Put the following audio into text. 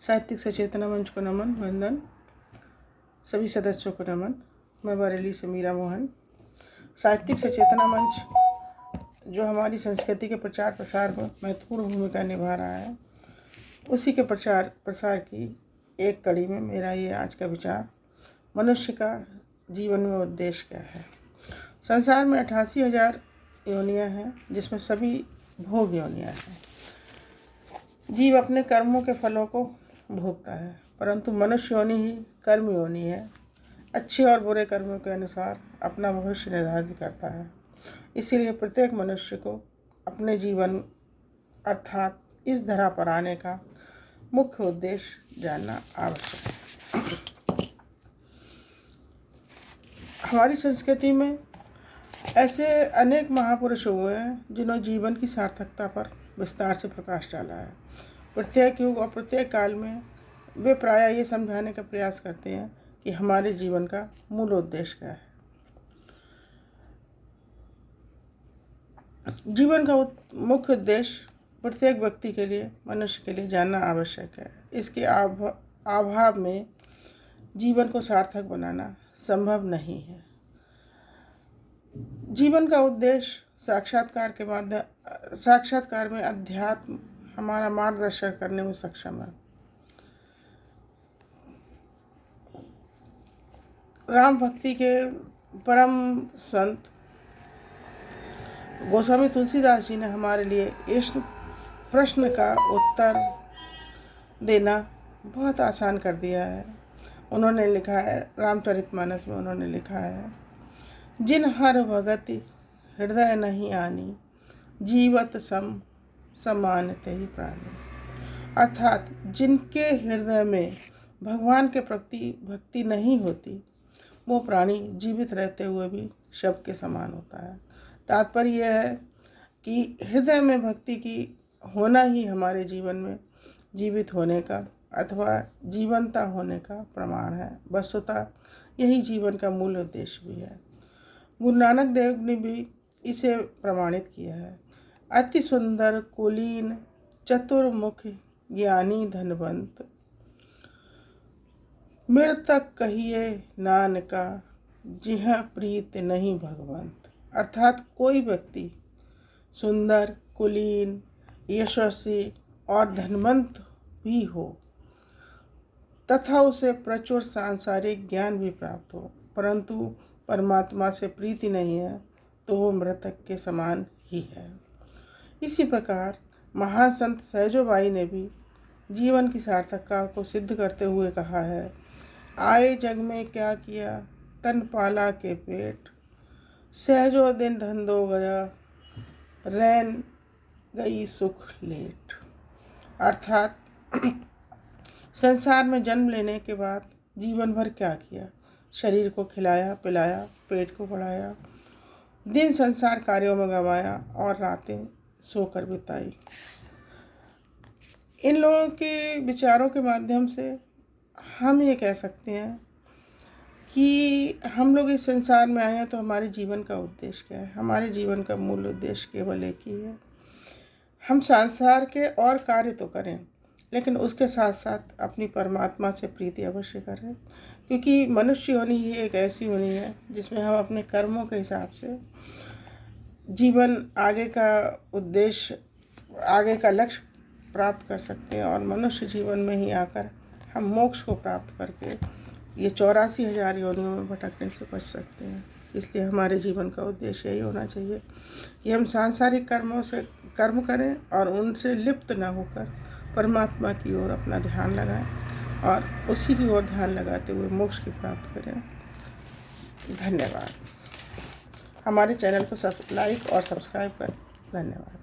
साहित्यिक सचेतना मंच को नमन, वंदन। सभी सदस्यों को नमन। मैं बरेली से मीरा मोहन। साहित्यिक सचेतना मंच जो हमारी संस्कृति के प्रचार प्रसार में महत्वपूर्ण भूमिका निभा रहा है, उसी के प्रचार प्रसार की एक कड़ी में मेरा ये आज का विचार, मनुष्य का जीवन में उद्देश्य क्या है। संसार में 88,000 योनियाँ हैं, जिसमें सभी भोग योनियाँ हैं। जीव अपने कर्मों के फलों को भोगता है, परंतु मनुष्य योनि ही कर्म योनि है। अच्छे और बुरे कर्मों के अनुसार अपना भविष्य निर्धारित करता है। इसीलिए प्रत्येक मनुष्य को अपने जीवन अर्थात इस धरा पर आने का मुख्य उद्देश्य जानना आवश्यक है। हमारी संस्कृति में ऐसे अनेक महापुरुष हुए हैं जिन्होंने जीवन की सार्थकता पर विस्तार से प्रकाश डाला है। प्रत्येक युग और प्रत्येक काल में वे प्रायः ये समझाने का प्रयास करते हैं कि हमारे जीवन का मूल उद्देश्य क्या है। जीवन का मुख्य उद्देश्य प्रत्येक व्यक्ति के लिए, मनुष्य के लिए जानना आवश्यक है। इसके अभाव में जीवन को सार्थक बनाना संभव नहीं है। जीवन का उद्देश्य साक्षात्कार में अध्यात्म हमारा मार्गदर्शन करने में सक्षम है। राम भक्ति के परम संत गोस्वामी तुलसीदास जी ने हमारे लिए इस प्रश्न का उत्तर देना बहुत आसान कर दिया है। उन्होंने लिखा है, रामचरितमानस में उन्होंने लिखा है, जिन हर भगति हृदय नहीं आनी, जीवत समानते ही प्राणी। अर्थात जिनके हृदय में भगवान के प्रति भक्ति नहीं होती, वो प्राणी जीवित रहते हुए भी शव के समान होता है। तात्पर्य यह है कि हृदय में भक्ति की होना ही हमारे जीवन में जीवित होने का अथवा जीवंता होने का प्रमाण है। वस्तुतः यही जीवन का मूल उद्देश्य भी है। गुरु नानक देव ने भी इसे प्रमाणित किया है। अति सुंदर कुलीन चतुर्मुख ज्ञानी धनवंत, मृतक कहिए नानका, जिह प्रीत नहीं भगवंत। अर्थात कोई व्यक्ति सुंदर, कुलीन, यशस्वी और धनवंत भी हो तथा उसे प्रचुर सांसारिक ज्ञान भी प्राप्त हो, परंतु परमात्मा से प्रीति नहीं है, तो वो मृतक के समान ही है। इसी प्रकार महान संत सहजोबाई ने भी जीवन की सार्थकता को सिद्ध करते हुए कहा है, आए जग में क्या किया, तन पाला के पेट, सहजो दिन धंधो गया, रैन गई सुख लेट। अर्थात संसार में जन्म लेने के बाद जीवन भर क्या किया, शरीर को खिलाया पिलाया, पेट को बढ़ाया, दिन संसार कार्यों में गंवाया और रातें सोकर बिताई। इन लोगों के विचारों के माध्यम से हम ये कह सकते हैं कि हम लोग इस संसार में आए हैं तो हमारे जीवन का उद्देश्य क्या है। हमारे जीवन का मूल उद्देश्य केवल एक ही है, हम संसार के और कार्य तो करें, लेकिन उसके साथ साथ अपनी परमात्मा से प्रीति अवश्य करें, क्योंकि मनुष्य होनी ही एक ऐसी होनी है जिसमें हम अपने कर्मों के हिसाब से जीवन आगे का उद्देश्य, आगे का लक्ष्य प्राप्त कर सकते हैं और मनुष्य जीवन में ही आकर हम मोक्ष को प्राप्त करके ये 84,000 योनियों में भटकने से बच सकते हैं। इसलिए हमारे जीवन का उद्देश्य यही होना चाहिए कि हम सांसारिक कर्मों से कर्म करें और उनसे लिप्त न होकर परमात्मा की ओर अपना ध्यान लगाएं और उसी की ओर ध्यान लगाते हुए मोक्ष की प्राप्त करें। धन्यवाद। हमारे चैनल को लाइक और सब्सक्राइब करें। धन्यवाद।